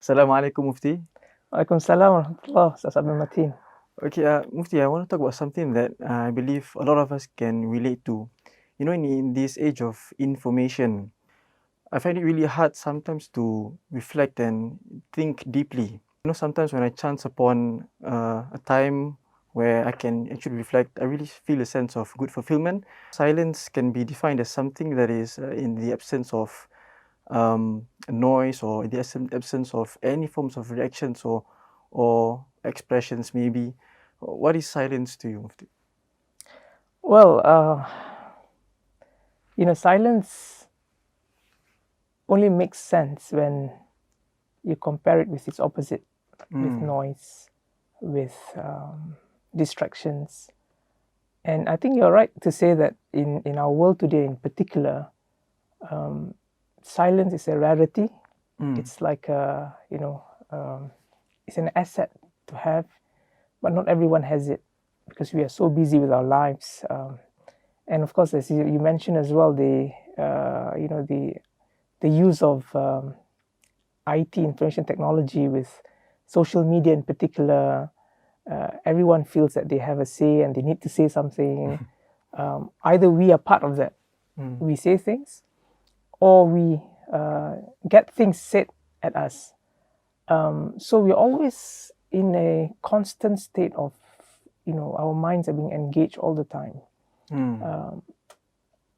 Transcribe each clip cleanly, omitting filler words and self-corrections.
Assalamualaikum, Mufti. Waalaikumsalam warahmatullah, Ustaz Mateen. Okay, Mufti, I want to talk about something that I believe a lot of us can relate to. You know, in this age of information, I find it really hard sometimes to reflect and think deeply. You know, sometimes when I chance upon a time where I can actually reflect, I really feel a sense of good fulfillment. Silence can be defined as something that is in the absence of noise, or in the absence of any forms of reactions or expressions maybe. What is silence to you, Mufti? Well, silence only makes sense when you compare it with its opposite, with noise, with distractions. And I think you're right to say that in our world today in particular, silence is a rarity. It's like it's an asset to have, but not everyone has it because we are so busy with our lives. And of course, as you mentioned as well, the use of IT, information technology, with social media in particular, everyone feels that they have a say and they need to say something. Either we are part of that, we say things, or we get things said at us. So we're always in a constant state of, our minds are being engaged all the time.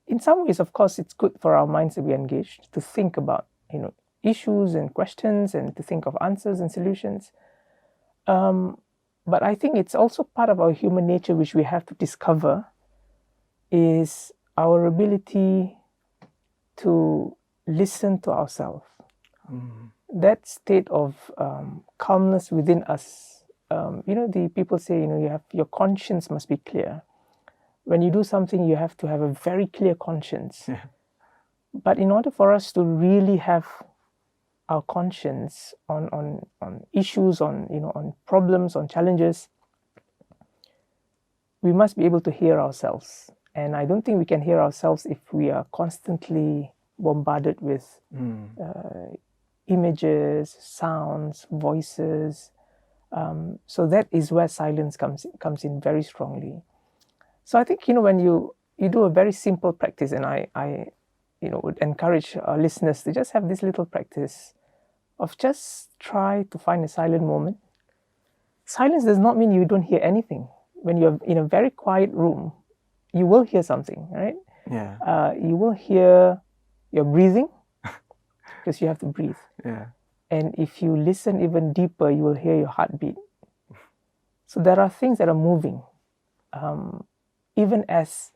In some ways, of course, it's good for our minds to be engaged, to think about, issues and questions and to think of answers and solutions. But I think it's also part of our human nature, which we have to discover, is our ability to listen to ourselves. That state of calmness within us. The people say, your conscience must be clear. When you do something, you have to have a very clear conscience. Yeah. But in order for us to really have our conscience on issues, on problems, on challenges, we must be able to hear ourselves. And I don't think we can hear ourselves if we are constantly bombarded with images, sounds, voices. So that is where silence comes in very strongly. So I think, when you do a very simple practice, and I would encourage our listeners to just have this little practice of just try to find a silent moment. Silence does not mean you don't hear anything. When you're in a very quiet room, you will hear something, right? Yeah. You will hear your breathing, because you have to breathe. Yeah. And if you listen even deeper, you will hear your heartbeat. So there are things that are moving. Even as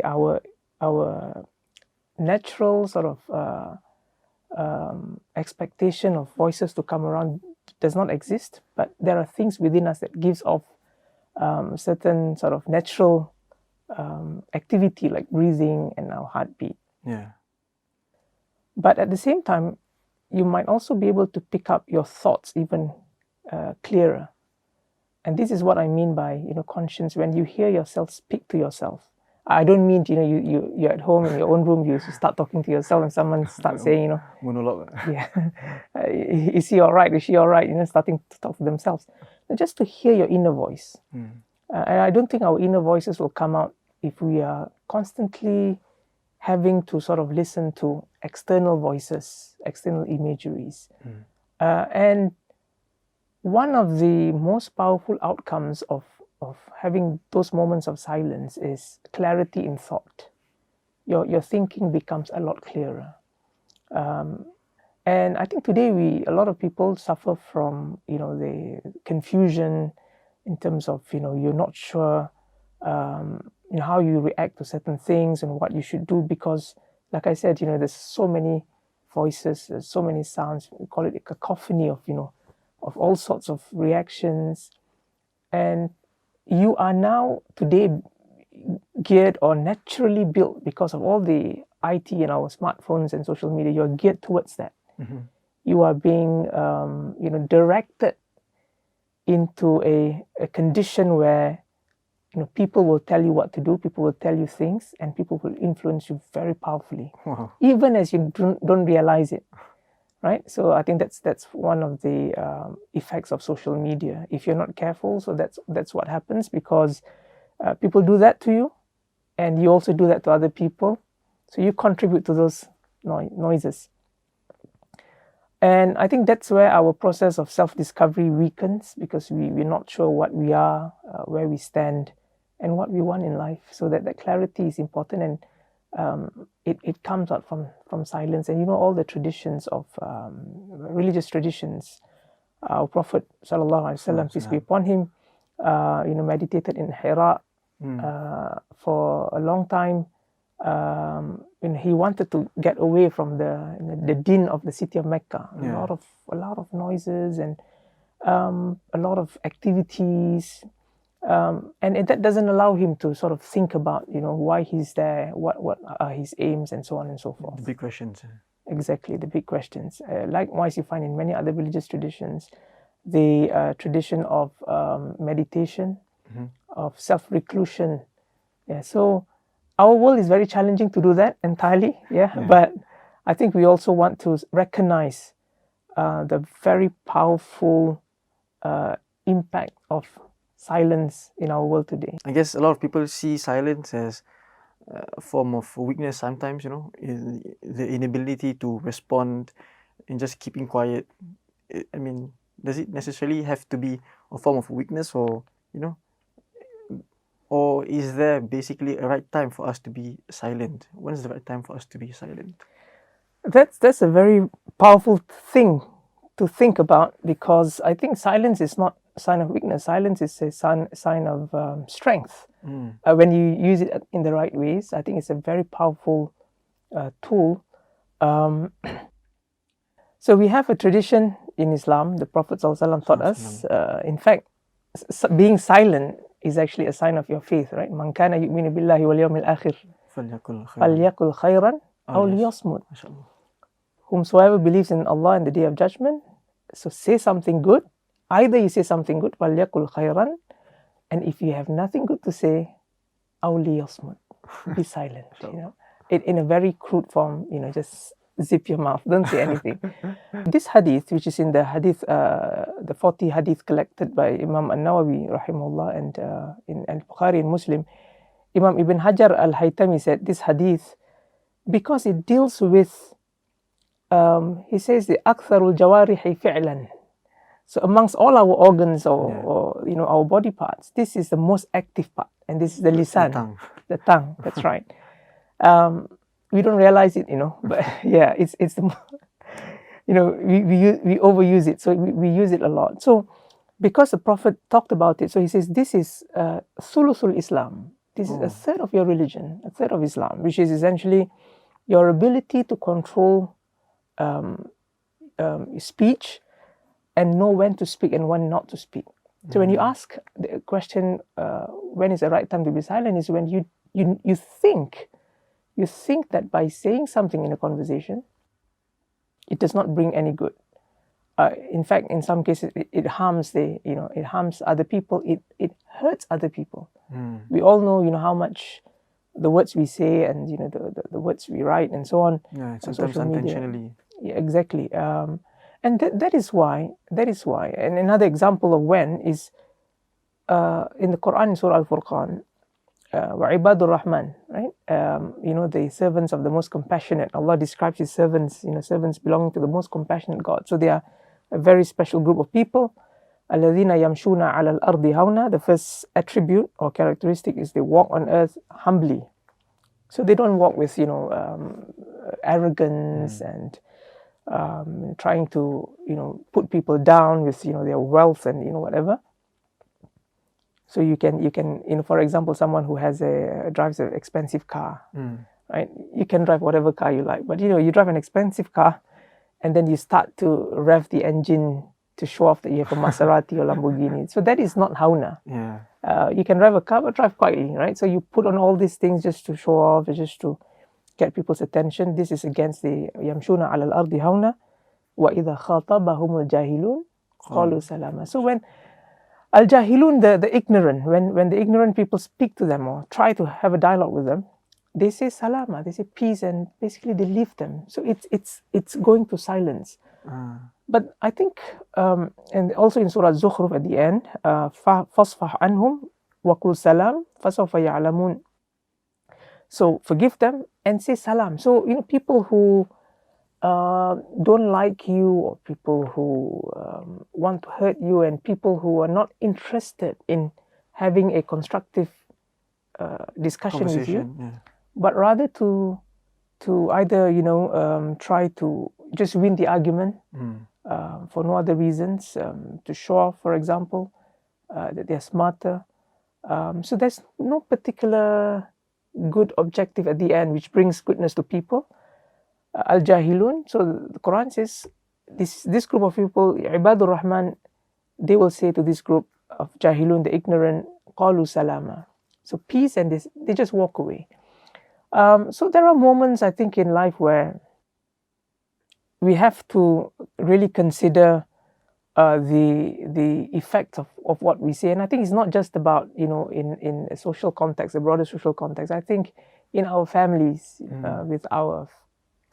our natural sort of expectation of voices to come around does not exist, but there are things within us that gives off certain sort of natural activity like breathing and our heartbeat. Yeah. But at the same time, you might also be able to pick up your thoughts even clearer. And this is what I mean by, conscience. When you hear yourself speak to yourself, I don't mean, you're at home in your own room, you start talking to yourself and someone starts saying, monologue. Yeah, is he all right? Is she all right? Starting to talk to themselves. And just to hear your inner voice. And I don't think our inner voices will come out if we are constantly having to sort of listen to external voices, external imageries. And one of the most powerful outcomes of having those moments of silence is clarity in thought. Your thinking becomes a lot clearer. And I think today a lot of people suffer from, the confusion in terms of, you're not sure how you react to certain things and what you should do, because, like I said, there's so many voices, there's so many sounds. We call it a cacophony of, of all sorts of reactions. And you are now today geared or naturally built, because of all the IT and our smartphones and social media, you're geared towards that. You are being, directed into a condition where, people will tell you what to do, people will tell you things, and people will influence you very powerfully. Wow. Even as you don't realize it. right? So I think that's one of the effects of social media. If you're not careful, so that's what happens, because people do that to you, and you also do that to other people. So you contribute to those noises. And I think that's where our process of self-discovery weakens, because we're not sure what we are, where we stand, and what we want in life. So that clarity is important, and it comes out from silence. And all the traditions of religious traditions. Our Prophet ﷺ, peace be upon him, meditated in Hira for a long time. He wanted to get away from the din of the city of Mecca. A lot of noises and a lot of activities, and that doesn't allow him to sort of think about why he's there, what are his aims, and so on and so forth. The big questions. Exactly, the big questions. Likewise, you find in many other religious traditions the tradition of meditation, of self-reclusion. So our world is very challenging to do that entirely, but I think we also want to recognize the very powerful impact of silence in our world today. I guess a lot of people see silence as a form of weakness sometimes, the inability to respond and just keeping quiet. I mean, does it necessarily have to be a form of weakness, or or is there basically a right time for us to be silent? When is the right time for us to be silent? That's a very powerful thing to think about, because I think silence is not a sign of weakness. Silence is a sign of strength. When you use it in the right ways, I think it's a very powerful tool. So we have a tradition in Islam. The Prophet ﷺ taught us, in fact, being silent is actually a sign of your faith, right? Man kana yu'minu billahi wal yawmil akhir falyakul khayran aw liyasmut. Whomsoever believes in Allah and the Day of Judgment, so say something good. Either you say something good, falyakul khayran, and if you have nothing good to say, aw liyasmut, be silent. In a very crude form, just zip your mouth, don't say anything. This hadith, which is in the hadith, the 40 hadith collected by Imam An-Nawawi rahimahullah, and in Al-Bukhari and Muslim, Imam Ibn Hajar Al-Haytami said this hadith, because it deals with, he says, the aktharul jawarihi fi'lan. So amongst all our organs or our body parts, this is the most active part, and this is the lisan, the tongue. That's right. We don't realize it, but it's the, we overuse it, so we use it a lot. So because the Prophet talked about it, so he says this is thuluthul Islam. This is a third of your religion, a third of Islam, which is essentially your ability to control speech and know when to speak and when not to speak. So when you ask the question, when is the right time to be silent, is when you think that by saying something in a conversation, it does not bring any good. In fact, in some cases, it harms it harms other people. It hurts other people. We all know, how much the words we say and the words we write and so on. Yeah, sometimes unintentionally. Yeah, exactly. And that is why. And another example of when is in the Quran, in Surah Al-Furqan. Ibadur Rahman, right? The servants of the most compassionate. Allah describes his servants, servants belonging to the most compassionate God. So they are a very special group of people. Alladhina yamshuna ala al-ardi hawna. The first attribute or characteristic is they walk on earth humbly. So they don't walk with, arrogance and trying to, put people down with, their wealth and, whatever. So you can, for example, someone who drives an expensive car, right? You can drive whatever car you like, but you drive an expensive car, and then you start to rev the engine to show off that you have a Maserati or Lamborghini. So that is not hauna. Yeah. You can drive a car, but drive quietly, right? So you put on all these things just to show off, just to get people's attention. This is against the yamshuna ala al-ardi hauna wa idha khatabahum al-jahilun qalu salama. So when al-jahilun, the ignorant, when the ignorant people speak to them or try to have a dialogue with them, they say salama, they say peace, and basically they leave them. So it's going to silence. But I think, and also in Surah Zukhruf at the end, فَاصْفَحْ عَنْهُمْ وَقُلْ سَلَامٌ فَسَوْفَ يَعْلَمُونَ. So forgive them and say salam. So, people who don't like you, or people who want to hurt you, and people who are not interested in having a constructive discussion with you, but rather to either try to just win the argument for no other reasons, to show off, for example, that they're smarter. So there's no particular good objective at the end which brings goodness to people. Al-Jahilun, so the Quran says this group of people, Ibadur Rahman, they will say to this group of Jahilun, the ignorant, Qalu Salama. So peace, and they just walk away. So there are moments, I think, in life where we have to really consider the effect of what we say. And I think it's not just about, in a social context, a broader social context. I think in our families, with our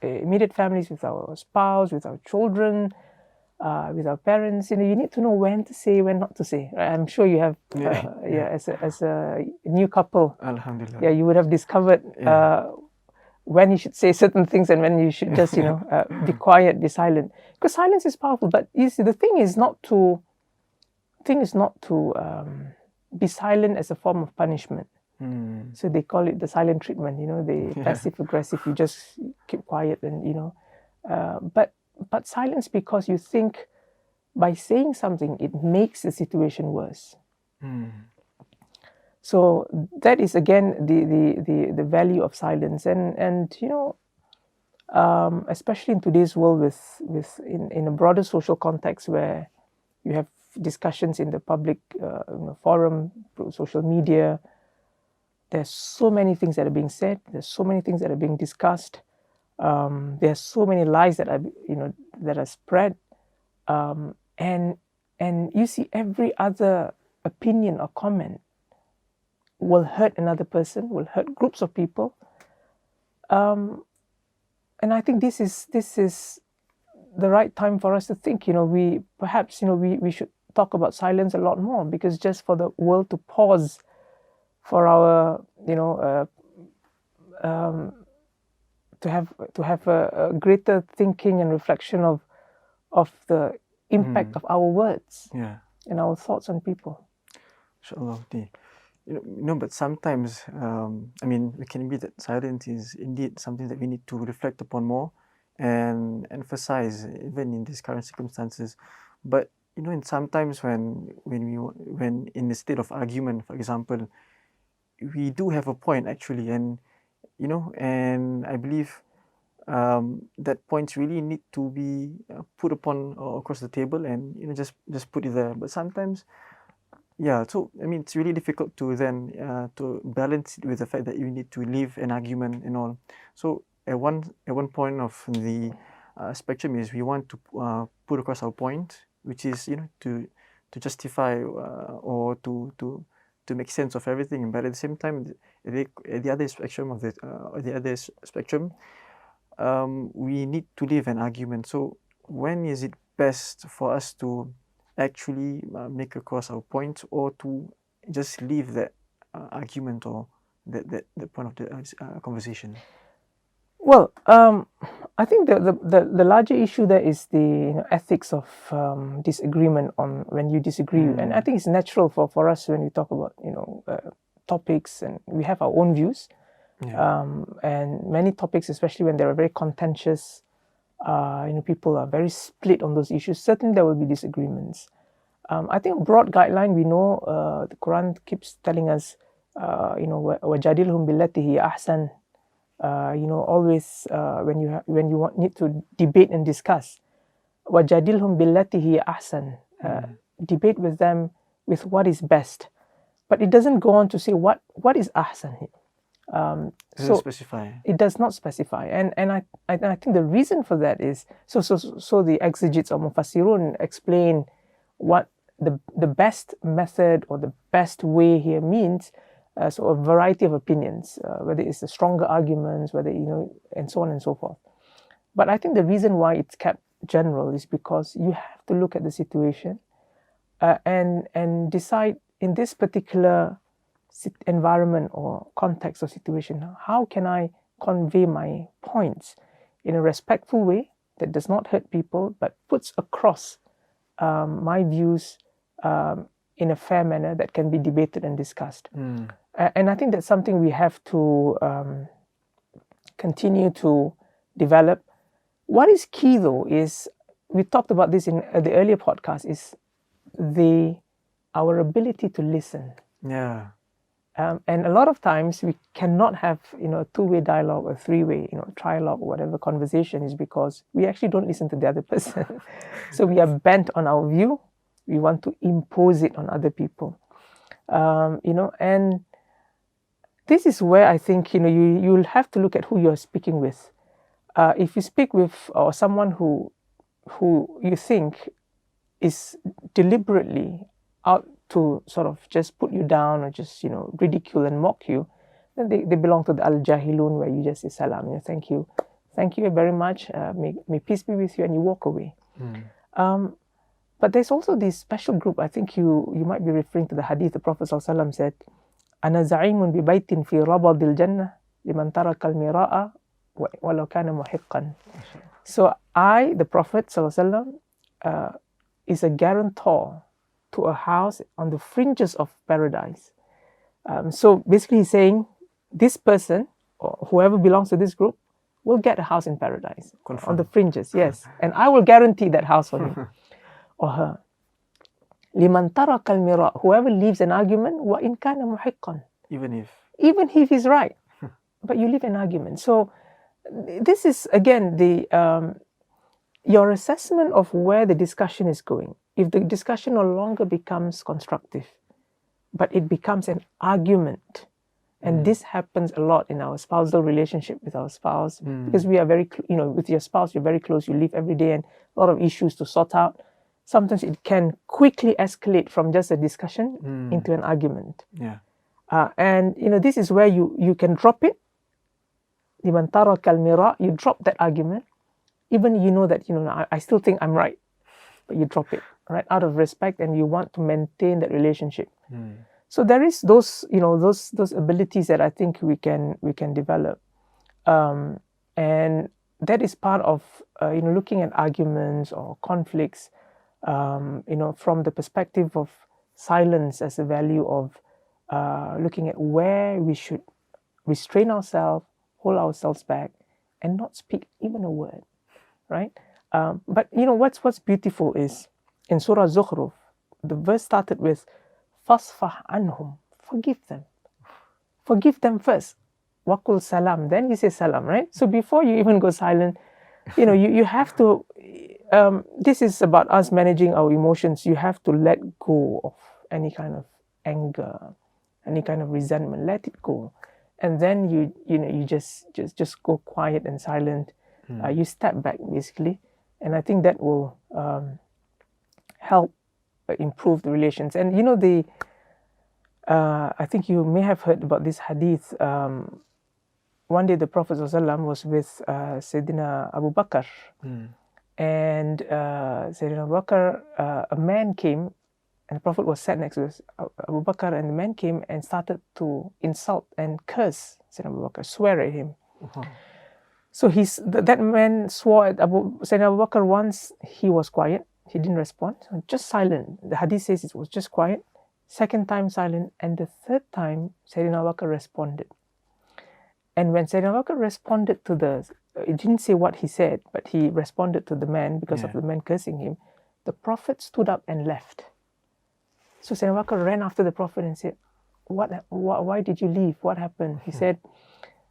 immediate families, with our spouse, with our children, with our parents, you need to know when to say, when not to say. Right? I'm sure you have, as a new couple, Alhamdulillah. You would have discovered when you should say certain things and when you should just, be quiet, be silent. Because silence is powerful. But you see, the thing is not to be silent as a form of punishment. So they call it the silent treatment. The passive aggressive. You just keep quiet, and but silence because you think by saying something it makes the situation worse. So that is again the value of silence, and especially in today's world with in a broader social context where you have discussions in the public forum, social media. There's so many things that are being said. There's so many things that are being discussed. There's so many lies that are that are spread, and you see every other opinion or comment will hurt another person, will hurt groups of people, and I think this is the right time for us to think. We perhaps we should talk about silence a lot more, because just for the world to pause for our to have a greater thinking and reflection of the impact of our words and our thoughts on people. Inshallah. But sometimes we can admit that silence is indeed something that we need to reflect upon more and emphasize even in these current circumstances. But and sometimes when in the state of argument, for example, we do have a point actually, and and I believe that points really need to be put upon or across the table, and just put it there. But sometimes, so it's really difficult to then to balance it with the fact that you need to leave an argument and all. So at one point of the spectrum is we want to put across our point, which is to justify or to make sense of everything, but at the same time, at the other spectrum of we need to leave an argument. So when is it best for us to actually make across our point, or to just leave that argument or that point of the conversation? Well, I think the larger issue there is the ethics of disagreement on when you disagree, and I think it's natural for us when we talk about topics, and we have our own views, and many topics, especially when they're very contentious, people are very split on those issues. Certainly, there will be disagreements. I think a broad guideline, we know the Quran keeps telling us, وَجَادِلْهُمْ بِالَّتِي هِيَ أَحْسَنُ. Always when you need to debate and discuss, وَجَادِلْهُمْ بِالَّتِي هِيَ أَحْسَنُ. Debate with them with what is best, but it doesn't go on to say what is ahsan here. Doesn't specify. It does not specify, and I think the reason for that is so the exegetes or mufassirun explain what the best method or the best way here means. So a variety of opinions, whether it's the stronger arguments, whether and so on and so forth. But I think the reason why it's kept general is because you have to look at the situation and decide in this particular environment or context or situation, how can I convey my points in a respectful way that does not hurt people but puts across my views in a fair manner that can be debated and discussed. And I think that's something we have to continue to develop. What is key though is, we talked about this in the earlier podcast, is our ability to listen. Yeah. And a lot of times we cannot have a two-way dialogue or three-way trialogue or whatever conversation, is because we actually don't listen to the other person. So we are bent on our view. We want to impose it on other people. And this is where I think you'll have to look at who you're speaking with. If you speak with someone who you think is deliberately out to sort of just put you down or just ridicule and mock you, then they belong to the al-jahilun, where you just say salam, thank you very much, may peace be with you, and you walk away. But there's also this special group. I think you might be referring to the hadith. The Prophet ﷺ said, "Ana za'imun bi baytin fi rabadil jannah liman taraka al-mira'a walau kana muhiqqan." So I, the Prophet ﷺ, is a guarantor to a house on the fringes of paradise. So basically he's saying, this person, or whoever belongs to this group, will get a house in paradise. On the fringes, yes. And I will guarantee that house for him or her. Liman taraka al-mira, whoever leaves an argument, wa in kana muhiqqan. Even if he's right. But you leave an argument. So this is, again, your assessment of where the discussion is going. If the discussion no longer becomes constructive, but it becomes an argument, and this happens a lot in our spousal relationship with our spouse, because we are very, with your spouse, you're very close, you live every day, and a lot of issues to sort out. Sometimes it can quickly escalate from just a discussion into an argument. Yeah. And this is where you can drop it. Liman taraka al-mira, you drop that argument, even that I still think I'm right, but you drop it, right, out of respect, and you want to maintain that relationship. So there is those abilities that I think we can develop, and that is part of looking at arguments or conflicts, from the perspective of silence as a value of looking at where we should restrain ourselves, hold ourselves back, and not speak even a word, right? But what's beautiful is in Surah Zukhruf, the verse started with "Fasfah anhum," forgive them first. Waqul salam, then you say salam, right? So before you even go silent, you have to. This is about us managing our emotions. You have to let go of any kind of anger, any kind of resentment. Let it go, and then you just go quiet and silent. You step back basically, and I think that will help improve the relations. And I think you may have heard about this hadith. One day the Prophet ﷺ was with Sayyidina Abu Bakr, and Sayyidina Abu Bakr, a man came, and the Prophet was sat next to Abu Bakr, and the man came and started to insult and curse Sayyidina Abu Bakr, swear at him. So that man swore at Sayyidina Abu Bakr once. He was quiet. He didn't respond. Just silent. The hadith says it was just quiet. Second time silent. And the third time, Sayyidina Abu Bakr responded. And when Sayyidina Abu Bakr responded it didn't say what he said, but he responded to the man because of the man cursing him. The Prophet stood up and left. So Sayyidina Abu Bakr ran after the Prophet and said, why did you leave? What happened? He said,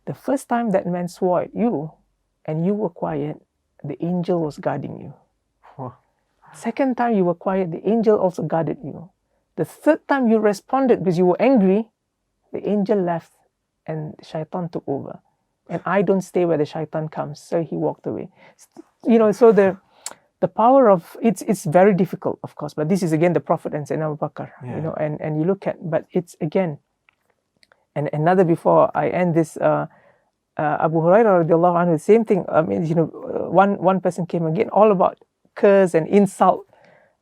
the first time that man swore at you and you were quiet, the angel was guarding you. Second time you were quiet, the angel also guarded you. The third time you responded because you were angry, the angel left and shaitan took over. And I don't stay where the shaitan comes. So he walked away. So the power of, it's very difficult, of course, but this is again the Prophet and Sayyidina Abu Bakr, and you look at, but it's again, and another before I end this, Abu Hurairah radiallahu anhu, the same thing. I mean, one person came again, all about curse and insult.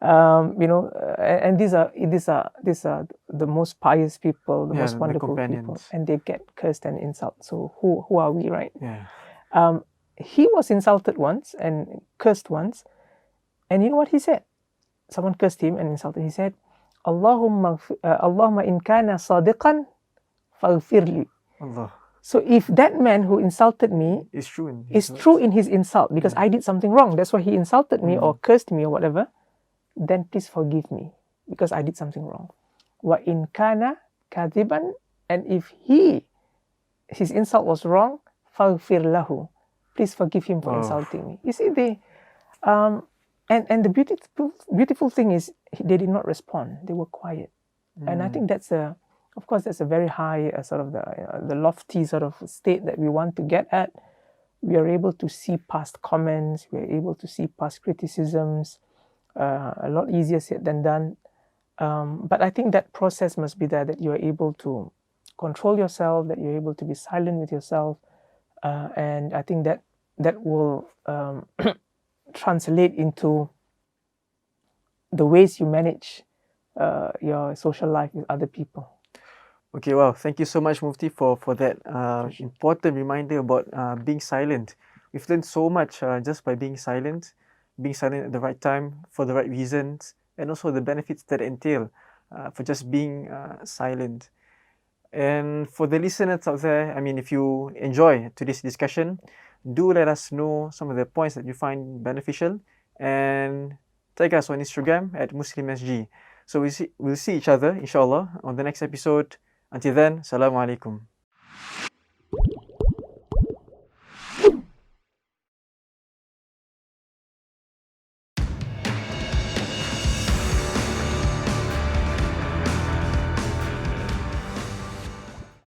And these are the most pious people, the most wonderful people, and they get cursed and insult. So who are we, right? Yeah. He was insulted once and cursed once, and you know what he said? Someone cursed him and insulted. He said, Allahumma in kana sadiqan faghfirli. Allah. So if that man who insulted me is true in his insult, because I did something wrong, that's why he insulted me or cursed me or whatever, then please forgive me because I did something wrong. Wa in kana kadiban, and if his insult was wrong, faghfir lahu, please forgive him for insulting me. You see, and the beautiful thing is they did not respond. They were quiet, and I think that's a very high sort of the lofty sort of state that we want to get at. We are able to see past comments. We are able to see past criticisms. A lot easier said than done. But I think that process must be there, that you are able to control yourself, that you're able to be silent with yourself, and I think that will translate into the ways you manage your social life with other people. Okay, wow. Thank you so much, Mufti, for that important reminder about being silent. We've learned so much just by being silent at the right time, for the right reasons, and also the benefits that entail for just being silent. And for the listeners out there, I mean, if you enjoy today's discussion, do let us know some of the points that you find beneficial, and tag us on Instagram at Muslim.Sg. So we'll see each other, inshallah, on the next episode. Until then, Assalamu alaikum.